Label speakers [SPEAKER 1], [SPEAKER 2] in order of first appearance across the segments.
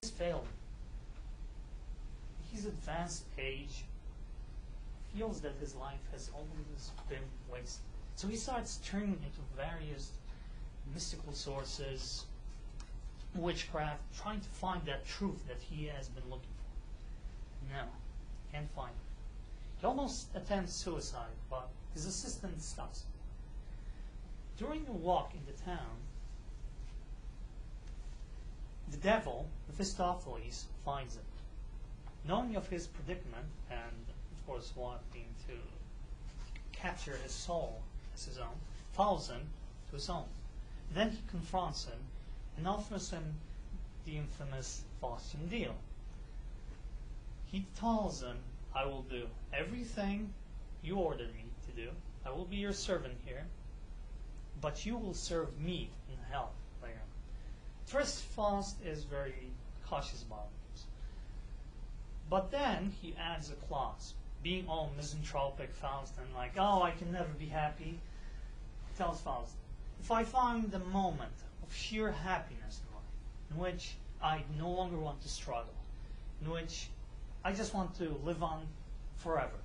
[SPEAKER 1] He's failed. He's advanced age, feels that his life has always been wasted. So he starts turning into various mystical sources, witchcraft, trying to find that truth that he has been looking for. No, can't find it. He almost attempts suicide, but his assistant stops him. During a walk in the town, the devil, Mephistopheles, finds him. Knowing of his predicament, and of course wanting to capture his soul as his own, follows him to his home. Then he confronts him and offers him the infamous Faustian deal. He tells him, I will do everything you ordered me to do. I will be your servant here, but you will serve me in hell later. First, Faust is very cautious about this. But then he adds a clause. Being all misanthropic, Faust, and like, oh, I can never be happy, tells Faust, if I find the moment of sheer happiness in life, in which I no longer want to struggle, in which I just want to live on forever,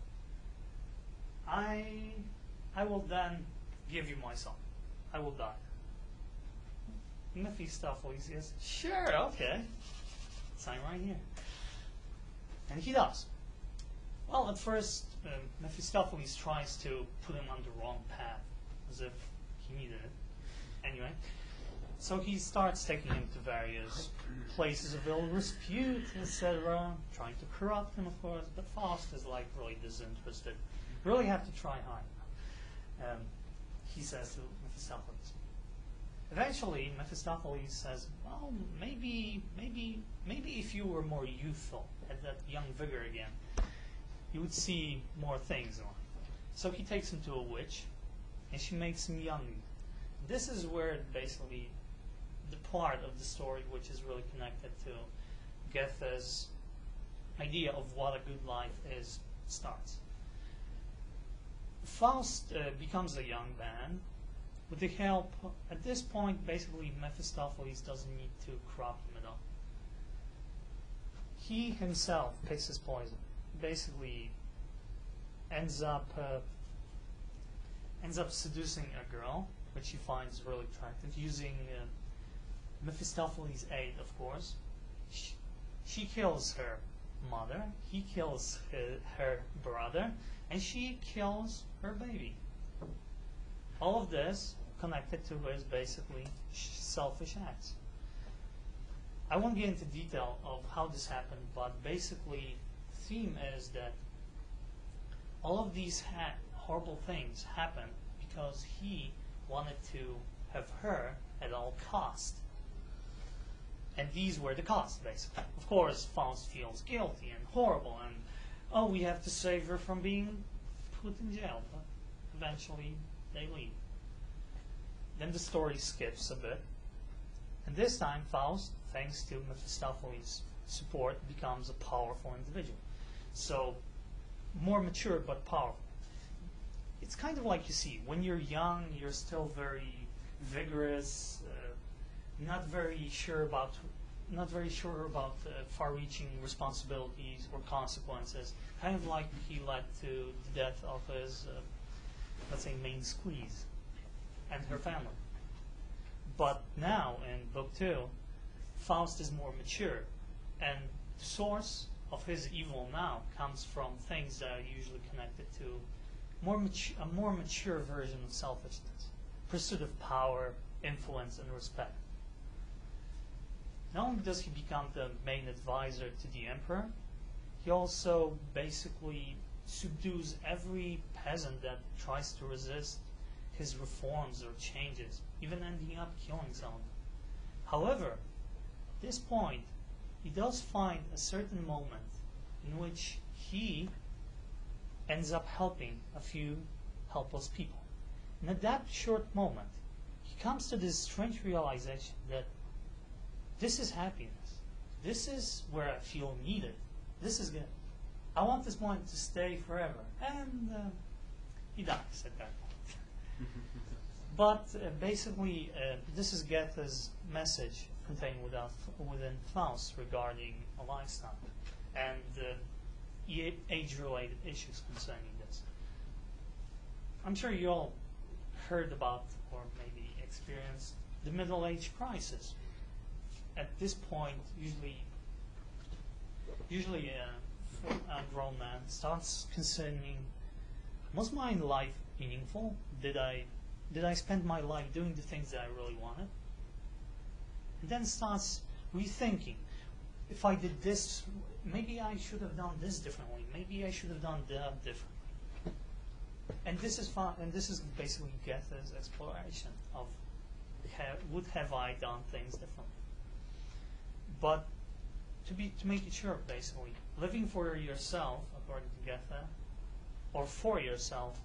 [SPEAKER 1] I will then give you my soul. I will die. Mephistopheles says, sure, okay. Sign right here. And he does. Well, at first, Mephistopheles tries to put him on the wrong path, as if he needed it. Anyway, so he starts taking him to various places of ill repute, etc., trying to corrupt him, of course, but Faust is like really disinterested. You really have to try hard. He says to Mephistopheles. Eventually, Mephistopheles says, well, maybe if you were more youthful, had that young vigor again, you would see more things in life. So he takes him to a witch, and she makes him young. This is where basically the part of the story which is really connected to Goethe's idea of what a good life is starts. Faust becomes a young man with the help, at this point, basically Mephistopheles doesn't need to corrupt him at all. He himself picks his poison. Basically ends up seducing a girl, which he finds really attractive, using Mephistopheles' aid, of course. She kills her mother, he kills her brother, and she kills her baby. All of this connected to his basically selfish acts. I won't get into detail of how this happened, but basically the theme is that all of these horrible things happened because he wanted to have her at all cost. And these were the costs, basically. Of course, Faust feels guilty and horrible, and oh, we have to save her from being put in jail. But eventually, they leave. Then the story skips a bit, and this time Faust, thanks to Mephistopheles' support, becomes a powerful individual. So, more mature but powerful. It's kind of like, you see, when you're young, you're still very vigorous, not very sure about far-reaching responsibilities or consequences. Kind of like he led to the death of his, let's say, main squeeze and her family. But now, in Book 2, Faust is more mature, and the source of his evil now comes from things that are usually connected to a more mature version of selfishness, pursuit of power, influence, and respect. Not only does he become the main advisor to the emperor, he also basically subdues every peasant that tries to resist his reforms or changes, even ending up killing some of them. However, at this point, he does find a certain moment in which he ends up helping a few helpless people. And at that short moment, he comes to this strange realization that this is happiness. This is where I feel needed. This is good. I want this moment to stay forever. And he dies at that point. But basically, this is Goethe's message contained within Faust regarding a lifestyle and age-related issues concerning this. I'm sure you all heard about or maybe experienced the middle age crisis. At this point, usually a grown man starts concerning, was my life meaningful? Did I spend my life doing the things that I really wanted? And then starts rethinking. If I did this, maybe I should have done this differently. Maybe I should have done that differently. And this is fun. And this is basically Goethe's exploration of would have I done things differently. But to make it sure, basically, living for yourself, according to Goethe, or for yourself,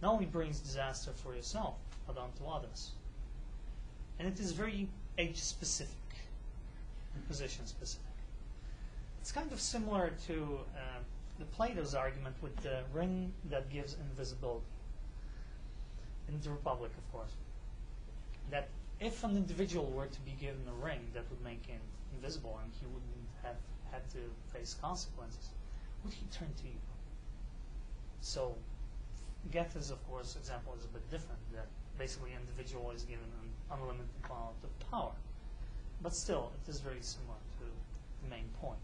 [SPEAKER 1] not only brings disaster for yourself, but onto others. And it is very age-specific and position-specific. It's kind of similar to the Plato's argument with the ring that gives invisibility. In the Republic, of course. That if an individual were to be given a ring that would make him invisible and he wouldn't have had to face consequences, would he turn to you? So Goethe's, of course, example is a bit different, that basically an individual is given an unlimited amount of power. But still, it is very similar to the main point,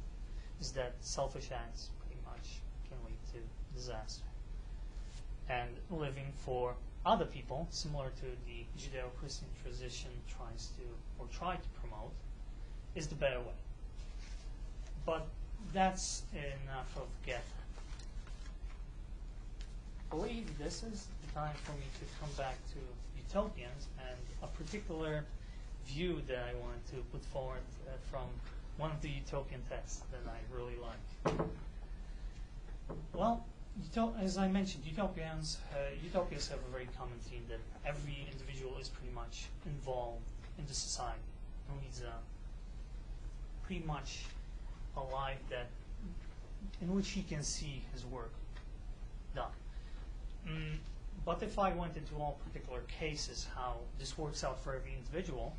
[SPEAKER 1] is that selfish acts pretty much can lead to disaster. And living for other people, similar to the Judeo-Christian tradition try to promote, is the better way. But that's enough of Goethe. I believe this is the time for me to come back to Utopians and a particular view that I wanted to put forward from one of the utopian texts that I really like. Well, as I mentioned, utopias have a very common theme that every individual is pretty much involved in the society and leads pretty much a life in which he can see his work done. But if I went into all particular cases, how this works out for every individual,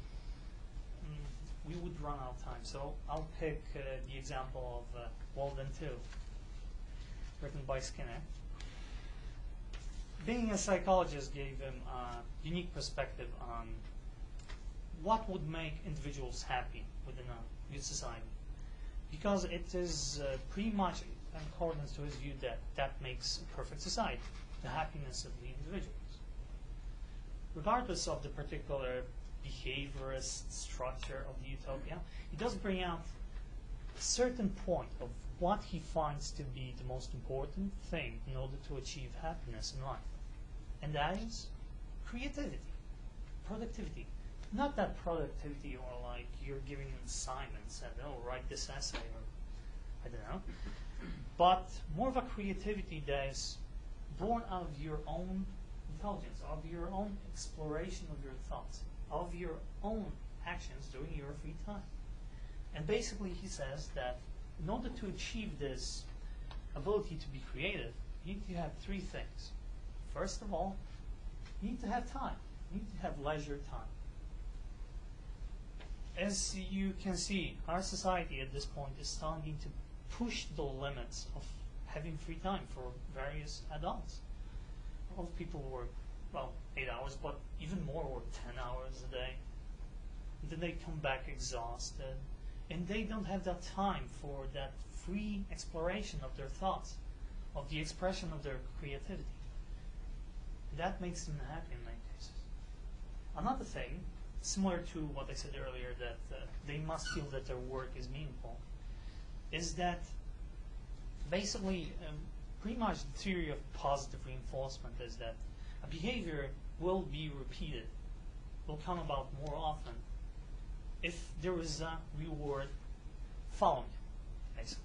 [SPEAKER 1] we would run out of time. So I'll pick the example of Walden 2, written by Skinner. Being a psychologist gave him a unique perspective on what would make individuals happy within a good society. Because it is pretty much in accordance to his view that makes a perfect society, the happiness of the individuals. Regardless of the particular behaviorist structure of the utopia, he does bring out a certain point of what he finds to be the most important thing in order to achieve happiness in life. And that is creativity, productivity. Not that productivity or like you're giving assignments and, write this essay or I don't know. But more of a creativity that is born out of your own intelligence, of your own exploration of your thoughts, of your own actions during your free time. And basically he says that in order to achieve this ability to be creative, you need to have three things. First of all, you need to have time. You need to have leisure time. As you can see, our society at this point is starting to push the limits of having free time for various adults. A lot of people work, 8 hours, but even more work 10 hours a day. And then they come back exhausted, and they don't have that time for that free exploration of their thoughts, of the expression of their creativity. That makes them happy in many cases. Another thing, similar to what I said earlier, that they must feel that their work is meaningful, is that basically pretty much the theory of positive reinforcement is that a behavior will be repeated, will come about more often if there is a reward following it, basically.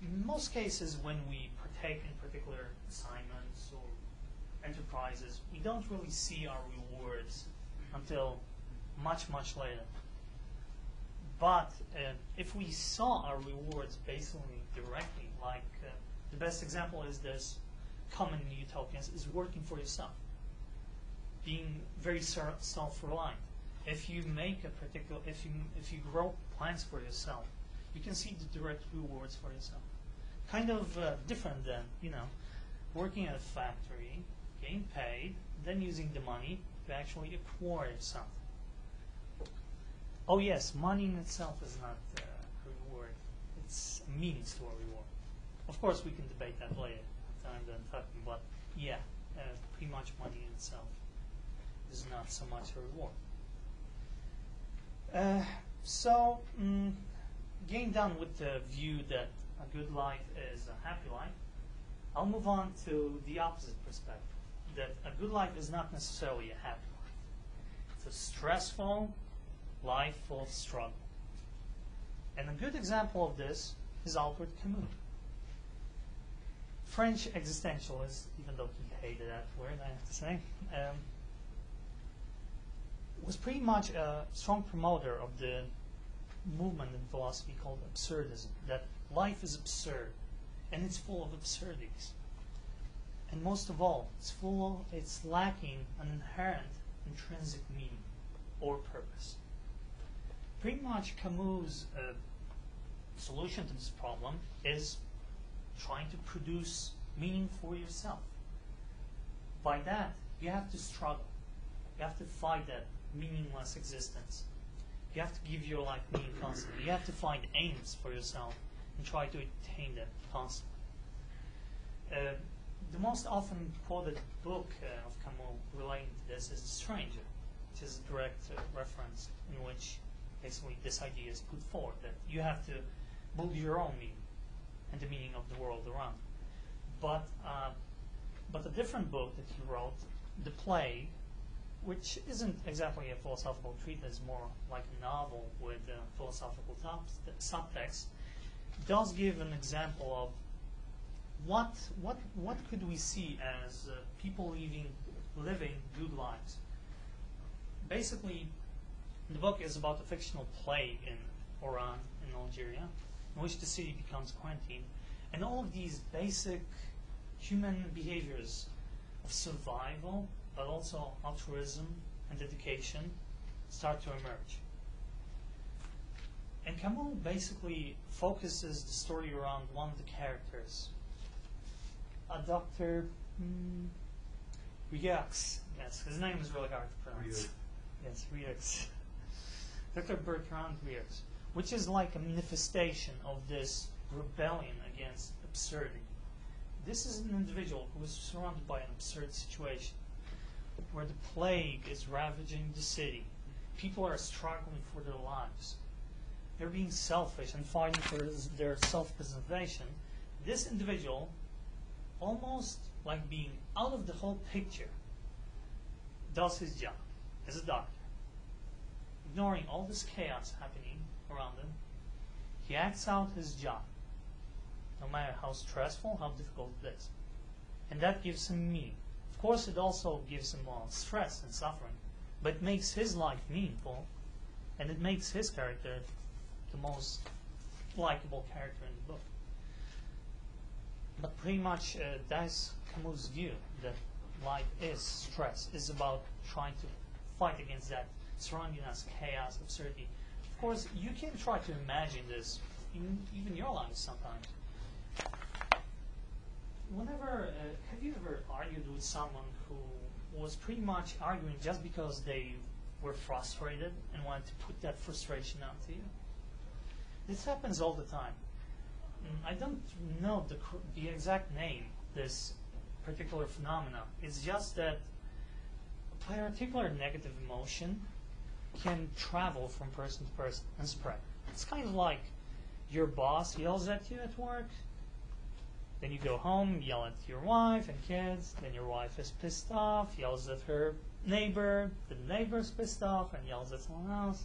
[SPEAKER 1] In most cases, when we partake in particular assignments or enterprises, we don't really see our rewards until much, much later. But if we saw our rewards basically directly, like the best example is this common in Utopians, is working for yourself, being very self-reliant. if you make a particular, if you grow plants for yourself, you can see the direct rewards for yourself. Kind of different than, you know, working at a factory, getting paid, then using the money to actually acquire something. Oh yes, money in itself is not a reward. It's a means to a reward. Of course, we can debate that later after I'm done talking, but yeah, pretty much money in itself is not so much a reward. Getting done with the view that a good life is a happy life, I'll move on to the opposite perspective, that a good life is not necessarily a happy life. It's a stressful life full of struggle. And a good example of this is Albert Camus. French existentialist, even though he hated that word, I have to say, was pretty much a strong promoter of the movement in philosophy called absurdism, that life is absurd, and it's full of absurdities. And most of all, it's lacking an inherent intrinsic meaning or purpose. Pretty much Camus' solution to this problem is trying to produce meaning for yourself. By that, you have to struggle. You have to fight that meaningless existence. You have to give your life meaning constantly. You have to find aims for yourself and try to attain them constantly. The most often quoted book of Camus relating to this is The Stranger, which is a direct reference in which basically this idea is put forward, that you have to build your own meaning and the meaning of the world around. But a different book that he wrote, The Plague, which isn't exactly a philosophical treatise, more like a novel with philosophical subtext, does give an example of what could we see as people living good lives. Basically, the book is about a fictional plague in Oran, in Algeria, in which the city becomes quarantined, and all of these basic human behaviors of survival, but also altruism and dedication, start to emerge. And Camus basically focuses the story around one of the characters, a Dr. Rieux. Yes, his name is really hard to pronounce.
[SPEAKER 2] Rieux.
[SPEAKER 1] Yes, Rieux. Dr. Bertrand Rieux, which is like a manifestation of this rebellion against absurdity. This is an individual who is surrounded by an absurd situation, where the plague is ravaging the city. People are struggling for their lives. They're being selfish and fighting for their self-preservation. This individual, almost like being out of the whole picture, does his job as a doctor. Ignoring all this chaos happening around him, he acts out his job, no matter how stressful, how difficult it is. And that gives him meaning. Of course, it also gives him stress and suffering, but it makes his life meaningful, and it makes his character the most likable character in the book. But pretty much that's Camus' view, that life is stress, is about trying to fight against that surrounding us chaos, absurdity. Of course, you can try to imagine this in even your lives sometimes. Have you ever argued with someone who was pretty much arguing just because they were frustrated and wanted to put that frustration onto you? This happens all the time. I don't know the exact name of this particular phenomena. It's just that a particular negative emotion can travel from person to person and spread. It's kind of like your boss yells at you at work, then you go home, yell at your wife and kids, then your wife is pissed off, yells at her neighbor, the neighbor's pissed off and yells at someone else.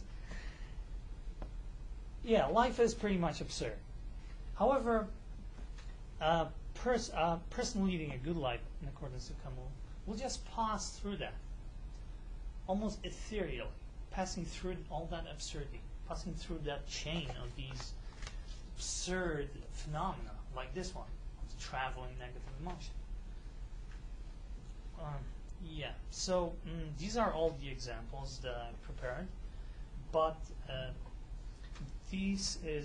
[SPEAKER 1] Yeah, life is pretty much absurd. However, a person leading a good life, in accordance to Camus, will just pass through that, almost ethereally, passing through all that absurdity, passing through that chain of these absurd phenomena, like this one, of the traveling negative emotion. Yeah. So these are all the examples that I prepared, but this is